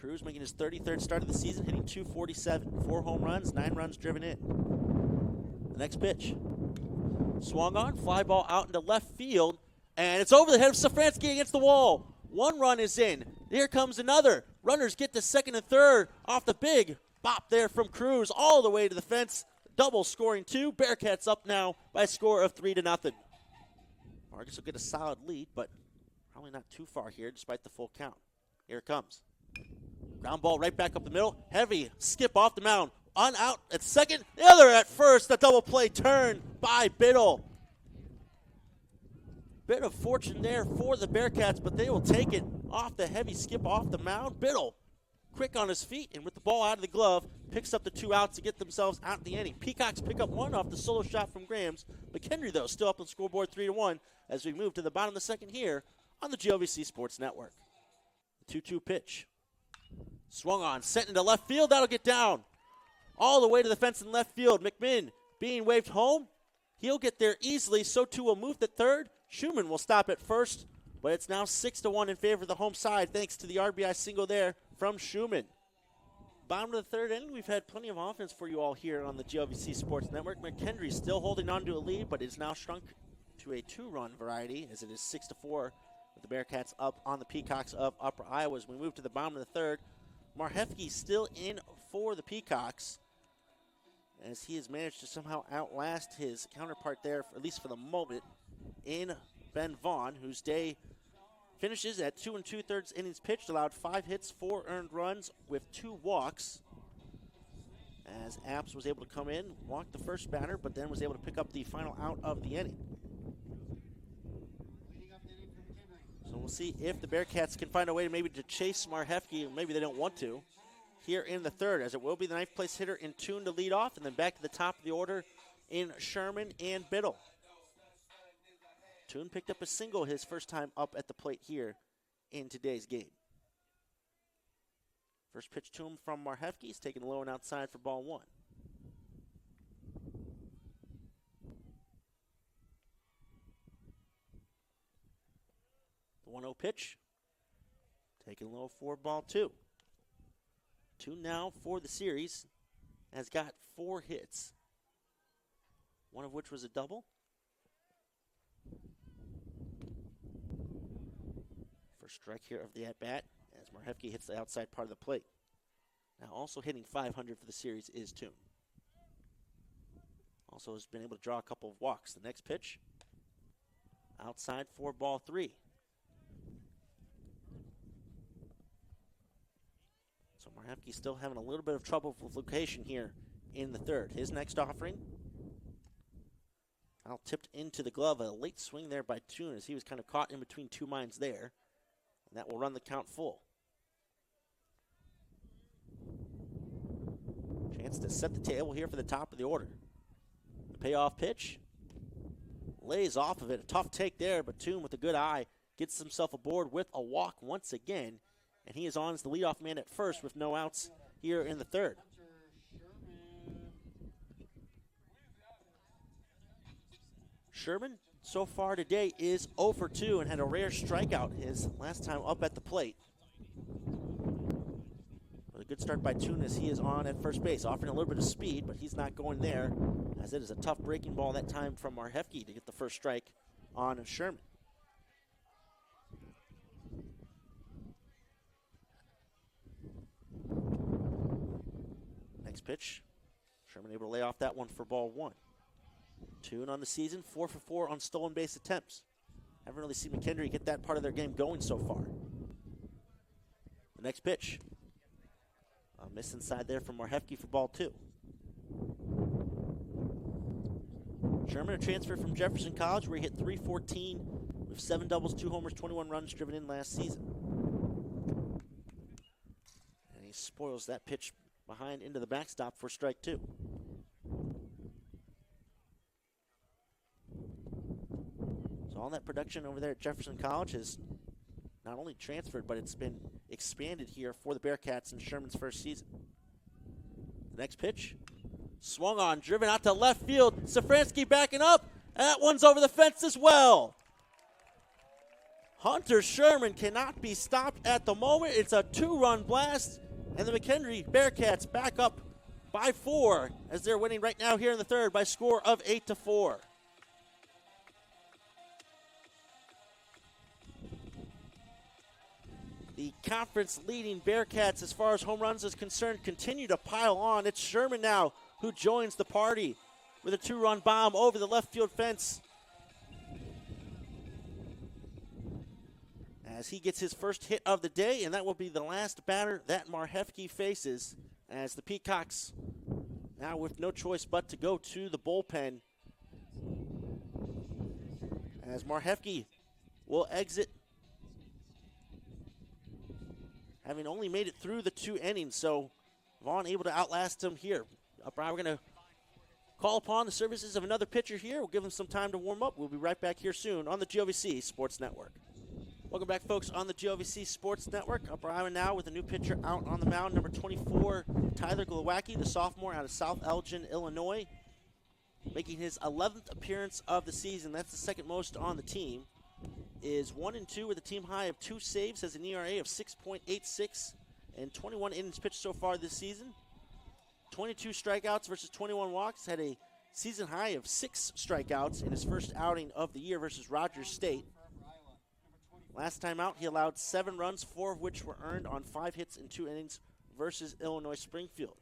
Cruz making his 33rd start of the season, hitting .247. 4 home runs, 9 runs driven in. The next pitch. Swung on, fly ball out into left field, and it's over the head of Safransky against the wall. 1 run is in. Here comes another. Runners get to second and third off the big bop there from Cruz all the way to the fence. Double scoring 2. Bearcats up now by a score of 3-0. Marcus will get a solid lead, but probably not too far here despite the full count. Here it comes. Ground ball right back up the middle. Heavy skip off the mound. On out at second. The other at first. The double play turn by Biddle. Bit of fortune there for the Bearcats, but they will take it off the heavy skip off the mound. Biddle, quick on his feet, and with the ball out of the glove, picks up the 2 outs to get themselves out of the inning. Peacocks pick up 1 off the solo shot from Grams. McKendree, though, still up on the scoreboard 3-1 as we move to the bottom of the second here on the GLVC Sports Network. The 2-2 pitch. Swung on, sent into left field. That'll get down all the way to the fence in left field. McMinn being waved home. He'll get there easily. So too will move to third. Schumann will stop at first, but it's now 6-1 in favor of the home side thanks to the RBI single there from Schumann. Bottom of the third inning, we've had plenty of offense for you all here on the GLVC Sports Network. McKendree still holding on to a lead, but is now shrunk to a 2-run variety as it is 6-4 with the Bearcats up on the Peacocks of Upper Iowa. As we move to the bottom of the third, Marhefke still in for the Peacocks as he has managed to somehow outlast his counterpart there, at least for the moment, in Ben Vaughn, whose day finishes at 2 2/3 innings pitched, allowed 5 hits, 4 earned runs with 2 walks. As Apps was able to come in, walk the first batter, but then was able to pick up the final out of the inning. So we'll see if the Bearcats can find a way to maybe to chase Marhefke, maybe they don't want to, here in the third, as it will be the 9th place hitter in Tune to lead off, and then back to the top of the order in Sherman and Biddle. Tune picked up a single his first time up at the plate here in today's game. First pitch to him from Marhefke. He's taking low and outside for ball 1. The 1-0 pitch. Taking low for ball 2. Tune now for the series has got 4 hits, one of which was a double. First strike here of the at-bat as Marhefke hits the outside part of the plate. Now also hitting .500 for the series is Tune. Also has been able to draw a couple of walks. The next pitch, outside for ball 3. So Marhefke still having a little bit of trouble with location here in the third. His next offering, foul tipped into the glove. A late swing there by Tune as he was kind of caught in between 2 minds there. And that will run the count full. Chance to set the table here for the top of the order. The payoff pitch. Lays off of it. A tough take there, but Tune with a good eye gets himself aboard with a walk once again. And he is on as the leadoff man at first with no outs here in the third. Sherman so far today is 0 for 2 and had a rare strikeout his last time up at the plate. But a good start by Tune as he is on at first base, offering a little bit of speed, but he's not going there as it is a tough breaking ball that time from Marhefke to get the first strike on Sherman. Next pitch, Sherman able to lay off that one for ball 1. Tune on the season, 4 for 4 on stolen base attempts. Haven't really seen McKendree get that part of their game going so far. The next pitch, a miss inside there from Marhefke for ball 2. Sherman, a transfer from Jefferson College, where he hit .314 with 7 doubles, 2 homers, 21 runs driven in last season. And he spoils that pitch behind into the backstop for strike 2. So all that production over there at Jefferson College has not only transferred, but it's been expanded here for the Bearcats in Sherman's first season. The next pitch, swung on, driven out to left field. Safransky backing up, and that one's over the fence as well. Hunter Sherman cannot be stopped at the moment. It's a 2-run blast, and the McKendree Bearcats back up by 4 as they're winning right now here in the third by a score of 8-4. The conference leading Bearcats as far as home runs is concerned continue to pile on. It's Sherman now who joins the party with a 2-run bomb over the left field fence as he gets his first hit of the day, and that will be the last batter that McGehee faces as the Peacocks now with no choice but to go to the bullpen as McGehee will exit having only made it through the 2 innings. So Vaughn able to outlast him here. We're going to call upon the services of another pitcher here. We'll give him some time to warm up. We'll be right back here soon on the GOVC Sports Network. Welcome back, folks, on the GOVC Sports Network. Upper Island now with a new pitcher out on the mound, number 24, Tyler Glowacki, the sophomore out of South Elgin, Illinois, making his 11th appearance of the season. That's the second most on the team. Is 1-2 with a team high of 2 saves, has an ERA of 6.86, and 21 innings pitched so far this season. 22 strikeouts versus 21 walks, had a season high of 6 strikeouts in his first outing of the year versus Rogers State. Last time out, he allowed 7 runs, 4 of which were earned on 5 hits in 2 innings versus Illinois Springfield.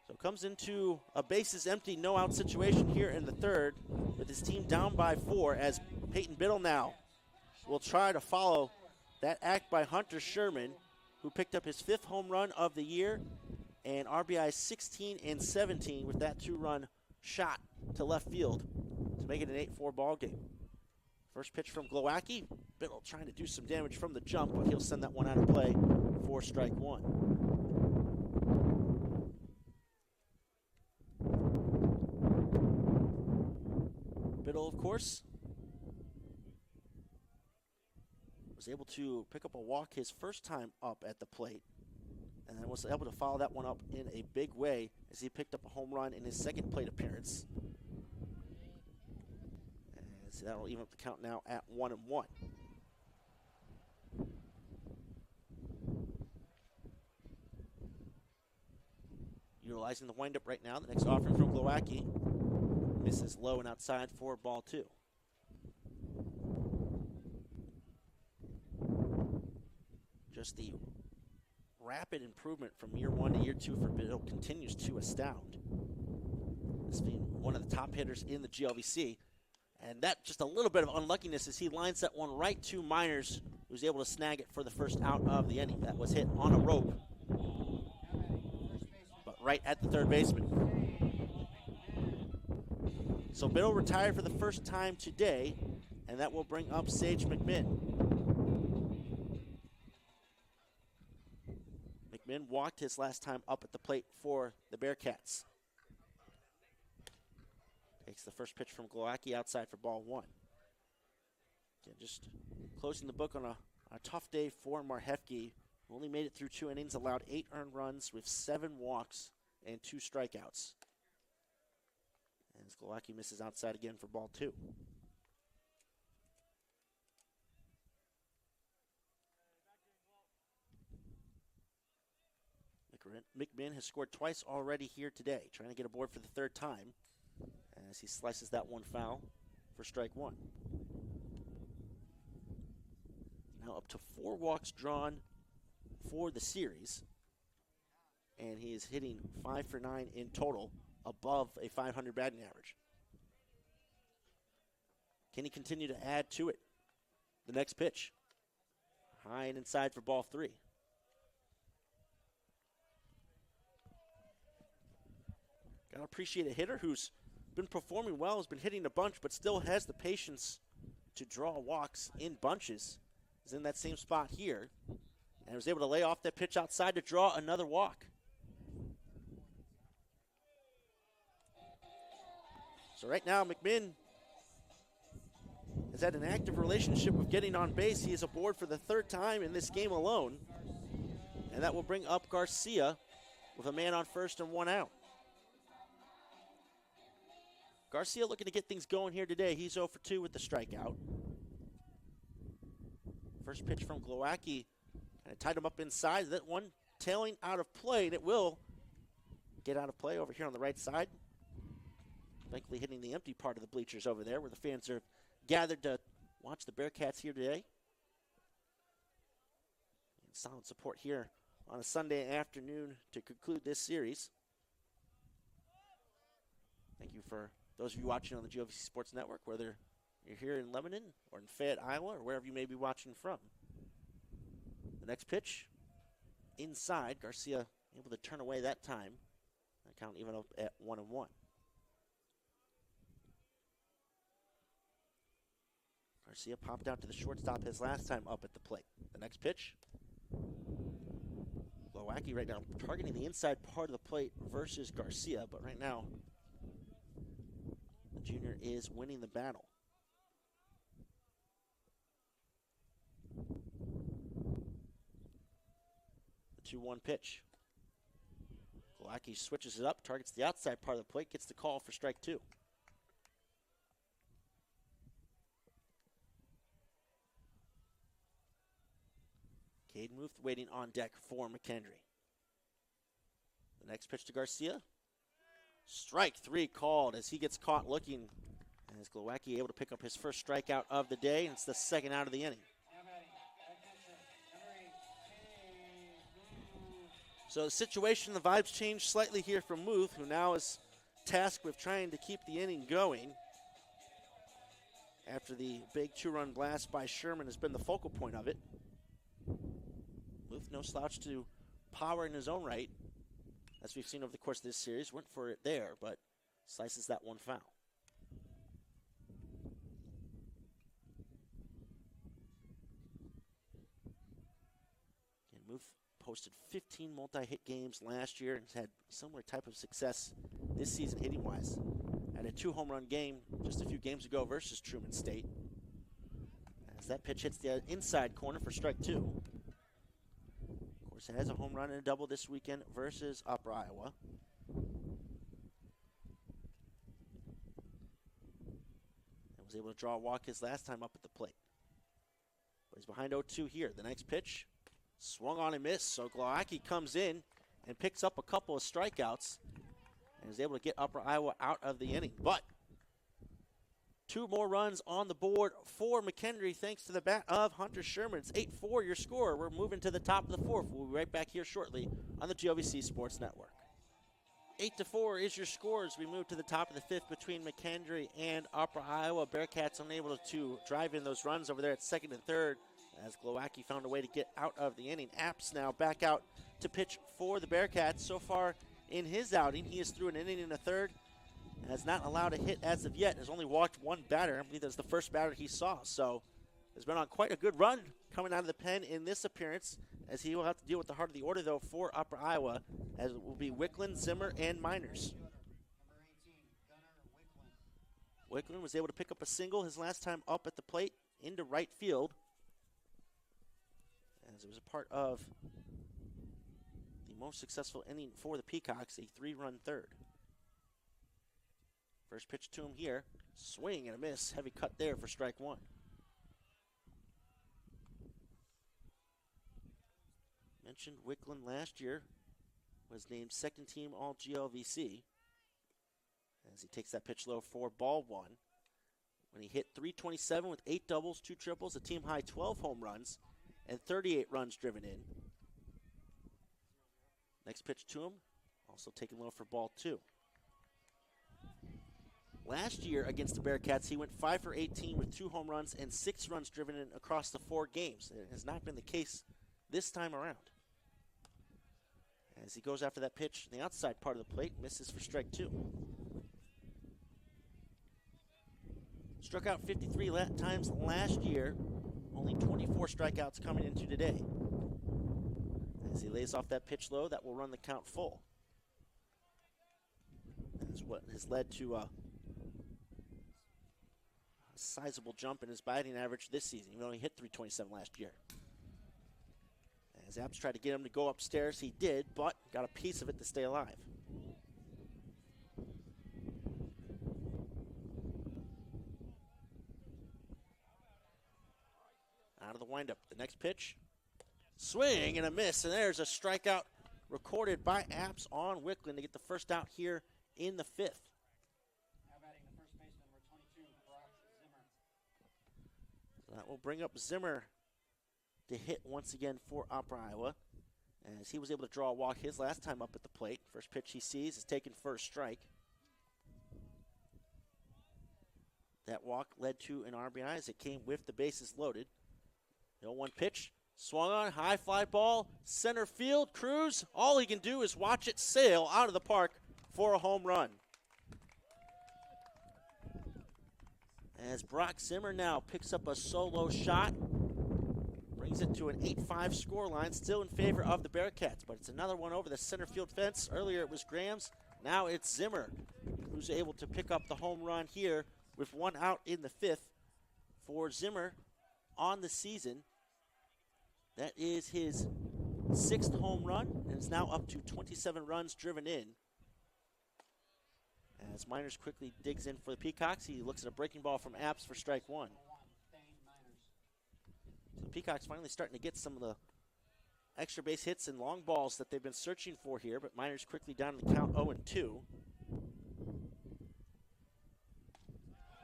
So comes into a bases empty, no-out situation here in the third with his team down by 4 as Peyton Biddle now will try to follow that act by Hunter Sherman, who picked up his 5th home run of the year and RBI 16 and 17 with that 2-run shot to left field to make it an 8-4 ball game. First pitch from Glowacki. Biddle trying to do some damage from the jump, but he'll send that one out of play for strike 1. Biddle, of course, was able to pick up a walk his first time up at the plate, and then was able to follow that one up in a big way as he picked up a home run in his second plate appearance. So that'll even up the count now at 1-1. Utilizing the windup right now. The next offering from Glowacki misses low and outside for ball 2. Just the rapid improvement from year 1 to year 2 for Biddle continues to astound. This being one of the top hitters in the GLVC. And that just a little bit of unluckiness as he lines that one right to Miners, who's able to snag it for the first out of the inning. That was hit on a rope, but right at the third baseman. So Biddle retired for the first time today, and that will bring up Sage McMinn. McMinn walked his last time up at the plate for the Bearcats. Takes the first pitch from Glowacki outside for ball 1. Again, just closing the book on a tough day for McGehee, who only made it through 2 innings, allowed 8 earned runs with 7 walks and 2 strikeouts. And Glowacki misses outside again for ball 2. McMinn has scored twice already here today, trying to get aboard for the 3rd time as he slices that one foul for strike 1. Now up to 4 walks drawn for the series, and he is hitting 5 for 9 in total, above a 500 batting average. Can he continue to add to it? The next pitch, high and inside for ball 3. Gotta appreciate a hitter who's been performing well, has been hitting a bunch, but still has the patience to draw walks in bunches. Is in that same spot here, and was able to lay off that pitch outside to draw another walk. So right now, McMinn has had an active relationship with getting on base. He is aboard for the 3rd time in this game alone, and that will bring up Garcia with a man on first and 1 out. Garcia looking to get things going here today. He's 0 for 2 with the strikeout. First pitch from Glowacki kind of tied him up inside. That one tailing out of play, and it will get out of play over here on the right side. Likely hitting the empty part of the bleachers over there where the fans are gathered to watch the Bearcats here today. And solid support here on a Sunday afternoon to conclude this series. Thank you for those of you watching on the GOVC Sports Network, whether you're here in Lebanon or in Fayette, Iowa, or wherever you may be watching from. The next pitch, inside. Garcia able to turn away that time. That count even up at 1-1. Garcia popped out to the shortstop his last time up at the plate. The next pitch. Glowacki right now targeting the inside part of the plate versus Garcia, but right now the junior is winning the battle. The 2-1 pitch. Glowacki switches it up, targets the outside part of the plate, gets the call for strike 2. Caden Muth waiting on deck for McKendree. The next pitch to Garcia. Strike 3 called as he gets caught looking. As Glowacki able to pick up his first strikeout of the day, and it's the second out of the inning. So the situation, the vibes changed slightly here from Muth, who now is tasked with trying to keep the inning going. After the big 2-run blast by Sherman has been the focal point of it. Muth, no slouch to power in his own right, as we've seen over the course of this series. Went for it there, but slices that one foul. And Muth posted 15 multi-hit games last year and has had similar type of success this season hitting-wise. Had a 2-home-run game just a few games ago versus Truman State. As that pitch hits the inside corner for strike 2. Of course, it has a home run and a double this weekend versus Upper Iowa. And was able to draw a walk his last time up at the plate. But he's behind 0-2 here. The next pitch, swung on and missed. So Glowacki comes in and picks up a couple of strikeouts and is able to get Upper Iowa out of the inning. But 2 more runs on the board for McKendree thanks to the bat of Hunter Sherman. It's 8-4 your score. We're moving to the top of the 4th. We'll be right back here shortly on the GOVC Sports Network. 8-4 is your score as we move to the top of the 5th between McKendree and Upper Iowa. Bearcats unable to drive in those runs over there at 2nd and 3rd as Glowacki found a way to get out of the inning. Apps now back out to pitch for the Bearcats. So far in his outing, he is through an inning and a third. Has not allowed a hit as of yet. Has only walked 1 batter. I believe that's the first batter he saw. So has been on quite a good run coming out of the pen in this appearance, as he will have to deal with the heart of the order, though, for Upper Iowa, as it will be Wickland, Zimmer, and Miners. Wickland was able to pick up a single his last time up at the plate into right field, as it was a part of the most successful inning for the Peacocks, a 3-run third. First pitch to him here. Swing and a miss. Heavy cut there for strike 1. Mentioned Wickland last year was named 2nd team all GLVC. As he takes that pitch low for ball 1. When he hit .327 with 8 doubles, 2 triples, a team high 12 home runs, and 38 runs driven in. Next pitch to him. Also taken low for ball 2. Last year against the Bearcats, he went 5 for 18 with 2 home runs and 6 runs driven in across the 4 games. It has not been the case this time around. As he goes after that pitch, the outside part of the plate, misses for strike 2. Struck out 53 times last year, only 24 strikeouts coming into today. As he lays off that pitch low, that will run the count full. That's what has led to a sizable jump in his batting average this season, even though he hit .327 last year. As Apps tried to get him to go upstairs, he did, but got a piece of it to stay alive. of the windup. The next pitch, swing and a miss, and there's a strikeout recorded by Apps on Wickland to get the first out here in the fifth. Now batting the first baseman, number 22, Brock Zimmer. So that will bring up Zimmer to hit once again for Upper Iowa, as he was able to draw a walk his last time up at the plate. First pitch he sees is taken for a strike. That walk led to an RBI as it came with the bases loaded. 0-1 pitch, swung on, high fly ball, center field, Cruz. All he can do is watch it sail out of the park for a home run. As Brock Zimmer now picks up a solo shot, brings it to an 8-5 scoreline, still in favor of the Bearcats, but it's another one over the center field fence. Earlier it was Graham's, now it's Zimmer, who's able to pick up the home run here with one out in the fifth for Zimmer on the season. That is his 6th home run, and is now up to 27 runs driven in. As Miners quickly digs in for the Peacocks, he looks at a breaking ball from Apps for strike one. So the Peacocks finally starting to get some of the extra base hits and long balls that they've been searching for here, but Miners quickly down to the count 0-2.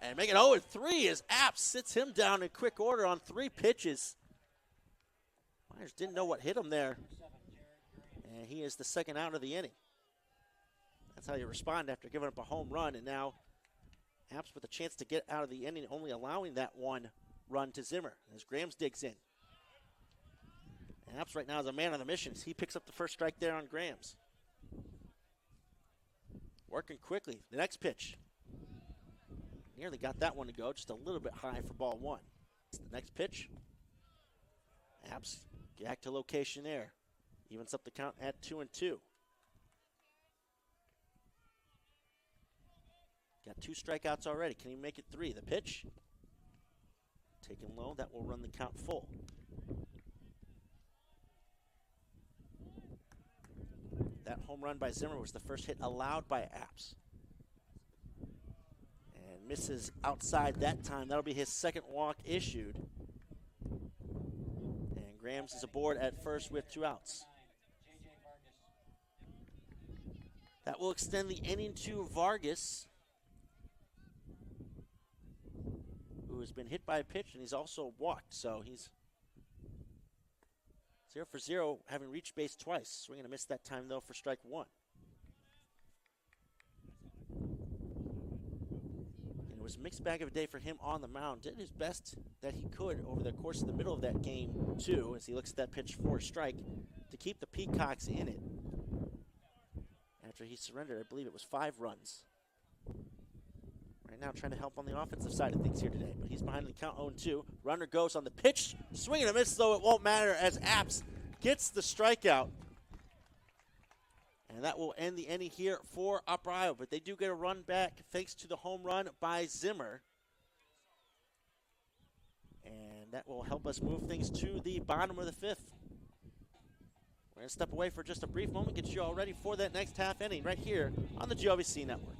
And make it 0-3 as Apps sits him down in quick order on 3 pitches. Miners didn't know what hit him there. And he is the second out of the inning. That's how you respond after giving up a home run. And now Apps with a chance to get out of the inning, only allowing that one run to Zimmer as Grams digs in. And Apps right now is a man on the mission. He picks up the first strike there on Grams. Working quickly. The next pitch. Nearly got that one to go, just a little bit high for ball one. The next pitch. Apps back to location there. Evens up the count at 2-2. Got 2 strikeouts already. Can he make it 3? The pitch. Taken low. That will run the count full. That home run by Zimmer was the first hit allowed by Apps. And misses outside that time. That'll be his 2nd walk issued. And Grams is aboard at first with 2 outs. That will extend the inning to Vargas, who has been hit by a pitch, and he's also walked. So he's 0 for 0, having reached base twice. Swinging a miss that time, though, for strike one. And it was a mixed bag of a day for him on the mound. Did his best that he could over the course of the middle of that game, too, as he looks at that pitch for a strike, to keep the Peacocks in it. After he surrendered, I believe it was 5 runs. Right now trying to help on the offensive side of things here today, but he's behind the count 0-2. Runner goes on the pitch. Swing and a miss, though it won't matter as Apps gets the strikeout. And that will end the inning here for Upper Iowa, but they do get a run back thanks to the home run by Zimmer. And that will help us move things to the bottom of the 5th. We're going to step away for just a brief moment, get you all ready for that next half inning right here on the GLVC Network.